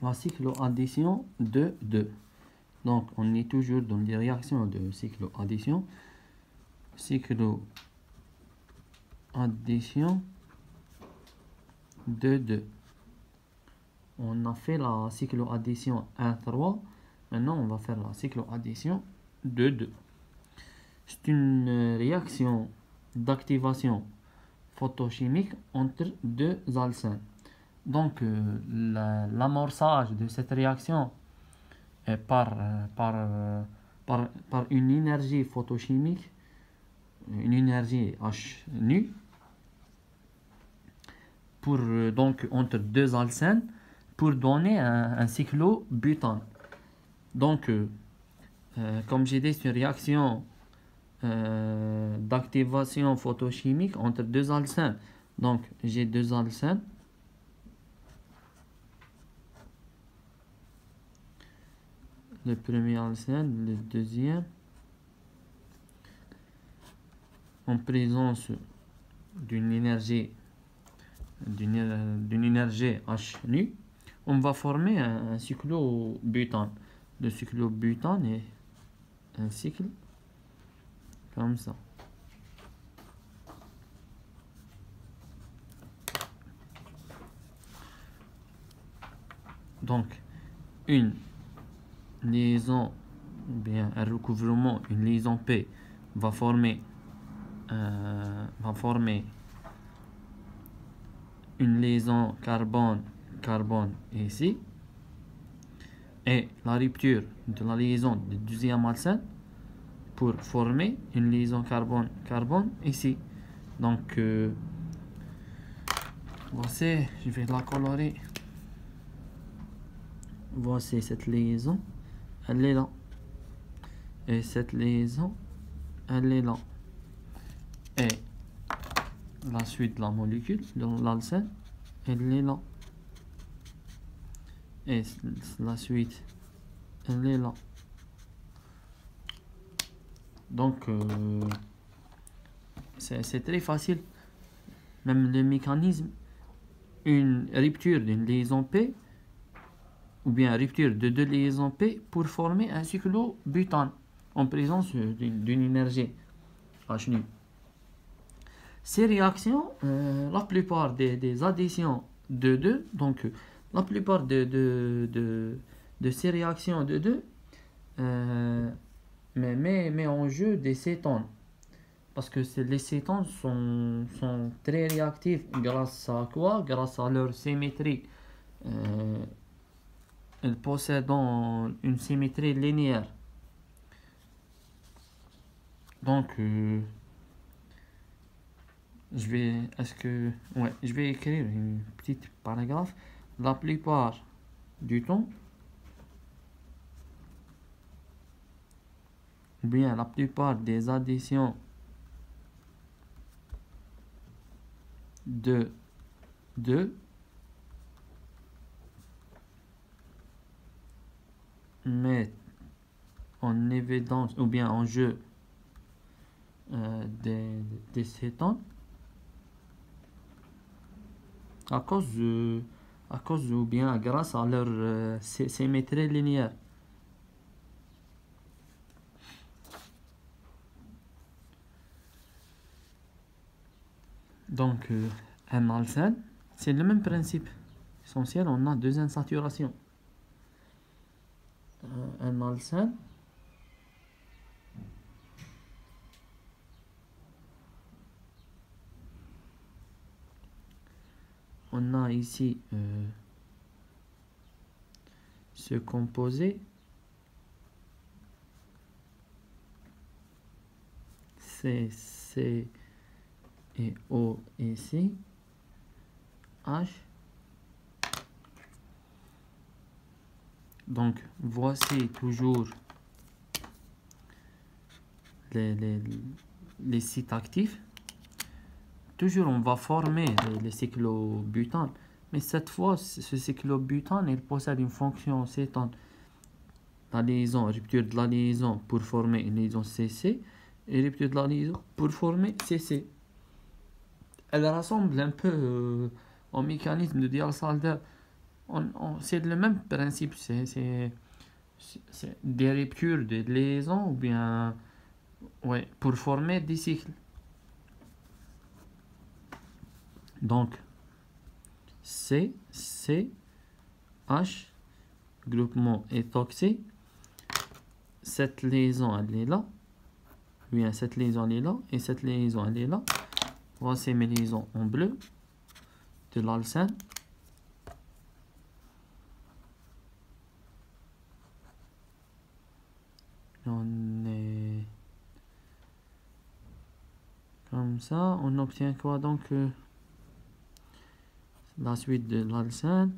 la cycloaddition de 2. Donc, on est toujours dans les réactions de cycloaddition. Cycloaddition de 2. On a fait la cycloaddition 1, 3. Maintenant, on va faire la cycloaddition de 2. C'est une réaction d'activation photochimique entre deux alcènes. Donc, l'amorçage de cette réaction est par une énergie photochimique, une énergie H nu, pour, donc, entre deux alcènes, pour donner un cyclobutane. Donc, comme j'ai dit, c'est une réaction d'activation photochimique entre deux alcènes. Donc, j'ai deux alcènes. Le premier alcène, le deuxième, en présence d'une énergie H nu, on va former un cyclobutane. Le cyclobutane est un cycle comme ça. Donc, une liaison, bien un recouvrement, une liaison P va former une liaison carbone ici, et la rupture de la liaison du deuxième alcène pour former une liaison carbone ici. Donc, voici, je vais la colorer. Voici cette liaison, elle est là. Et cette liaison, elle est là. Et la suite de la molécule, de l'alcène, elle est là. Et la suite, elle est là. Donc, c'est très facile. Même le mécanisme, une rupture d'une liaison P, ou bien rupture de deux liaisons P pour former un cyclobutane en présence d'une énergie H nu. Ces réactions, la plupart des additions de 2, donc la plupart de ces réactions de 2 met en jeu des cétones. Parce que les cétones sont très réactifs grâce à quoi? Grâce à leur symétrie. Elles possèdent une symétrie linéaire. Donc, je vais écrire une petite paragraphe. La plupart du temps, ou bien la plupart des additions de 2 mettent en évidence ou bien en jeu des cétones à cause ou bien grâce à leur symétrie linéaire. Donc, un alcène, c'est le même principe. Essentiel, on a deux insaturations. Un alcène, on a ici ce composé C et O ici, H. Donc, voici toujours les sites actifs. Toujours, on va former les cyclobutanes. Mais cette fois, ce cyclobutane, il possède une fonction cétone. La liaison, rupture de la liaison pour former une liaison CC. Et rupture de la liaison pour former CC. Elle ressemble un peu au mécanisme de Diels-Alder c'est le même principe, c'est des ruptures de liaison ou bien ouais, pour former des cycles. Donc C, H, groupement étoxé, cette liaison elle est là, ou bien cette liaison elle est là, et cette liaison elle est là. Voici mes liaisons en bleu de l'alcène. On est comme ça, on obtient quoi donc la suite de l'alcène.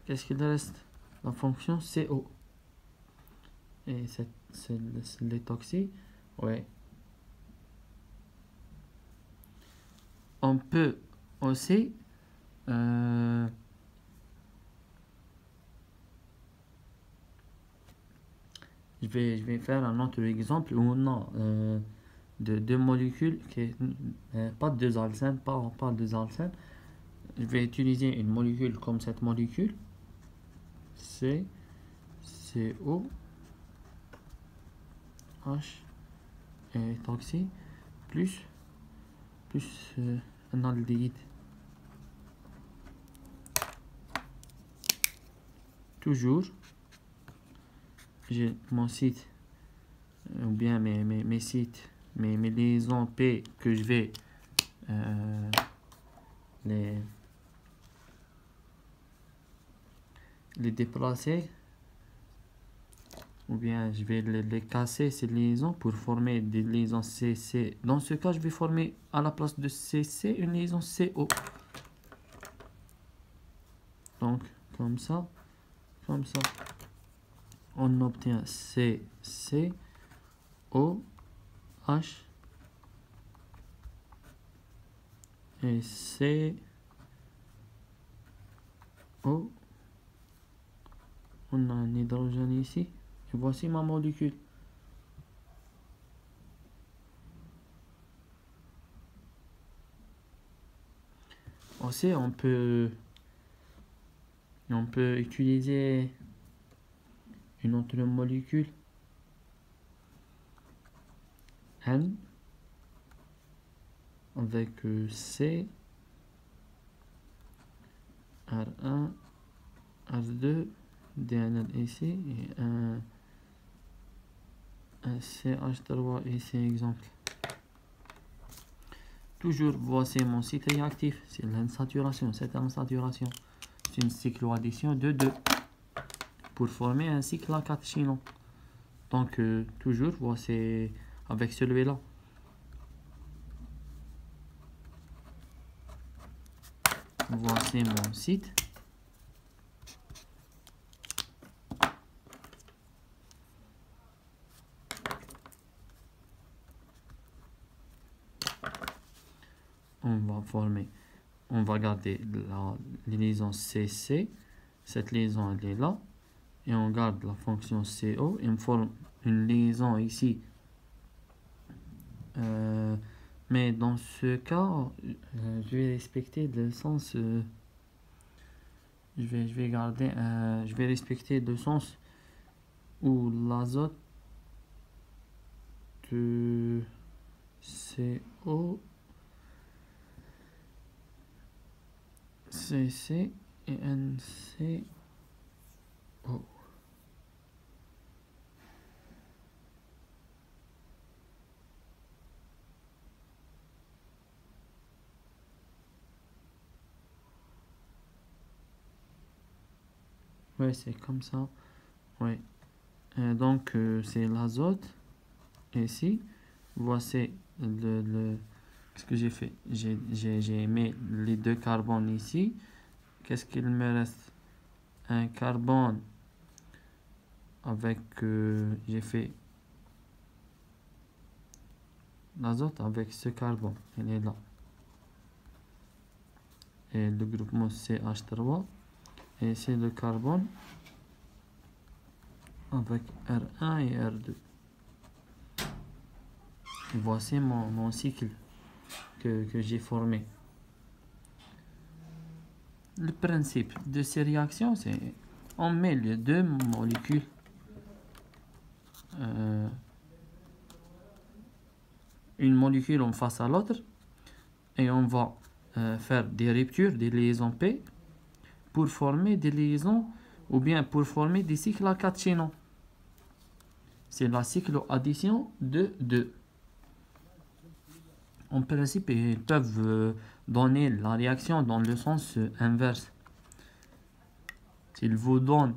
Qu'est-ce qu'il reste? La fonction CO. Et c'est l'étoxy. Ouais. On peut aussi je vais faire un autre exemple où on a de deux molécules qui pas deux alcènes, pas deux alcènes. Je vais utiliser une molécule comme cette molécule CO H et étoxy plus un aldéhyde. Toujours j'ai mon site ou bien mes sites, mes liaisons P que je vais les déplacer, ou bien je vais les casser ces liaisons pour former des liaisons CC. Dans ce cas, je vais former à la place de CC une liaison CO. Donc comme ça, on obtient CC O H et C O. On a un hydrogène ici. Et voici ma molécule. Aussi, on peut utiliser une autre molécule, N, avec C, R1, R2, DNL ici, et un CH3 ici, exemple. Toujours, voici mon site réactif, c'est l'insaturation, c'est une cycloaddition de 2 pour former un cycle à 4 chinons. Donc, toujours, voici avec celui-là. Voici mon site. On va garder la liaison CC, cette liaison elle est là, et on garde la fonction CO, et on forme une liaison ici. Mais dans ce cas, je vais respecter le sens, je vais respecter le sens où l'azote de CO, CC et NCO. Ouais, c'est comme ça. Ouais. Donc, c'est l'azote. Ici, voici ce que j'ai fait. J'ai mis les deux carbones ici. Qu'est-ce qu'il me reste? Un carbone avec j'ai fait l'azote avec ce carbone, il est là, et le groupement CH3, et c'est le carbone avec R1 et R2. Et voici mon cycle que j'ai formé. le principe de ces réactions, c'est on met les deux molécules une molécule en face à l'autre et on va faire des ruptures, des liaisons P pour former des liaisons ou bien pour former des cycles à 4 chaînons. C'est la cycloaddition de 2. En principe, ils peuvent donner la réaction dans le sens inverse. S'ils vous donnent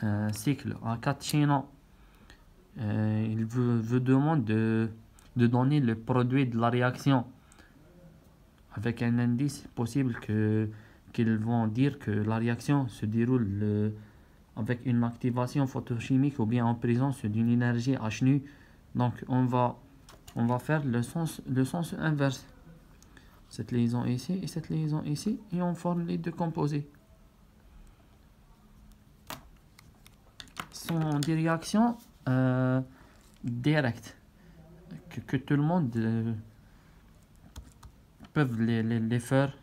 un cycle à 4 chaînons, ils vous demandent de donner le produit de la réaction avec un indice possible qu'ils vont dire que la réaction se déroule avec une activation photochimique ou bien en présence d'une énergie H nu. Donc on va faire le sens inverse. Cette liaison ici et cette liaison ici, et on forme les deux composés. Ce sont des réactions directes que tout le monde peut les faire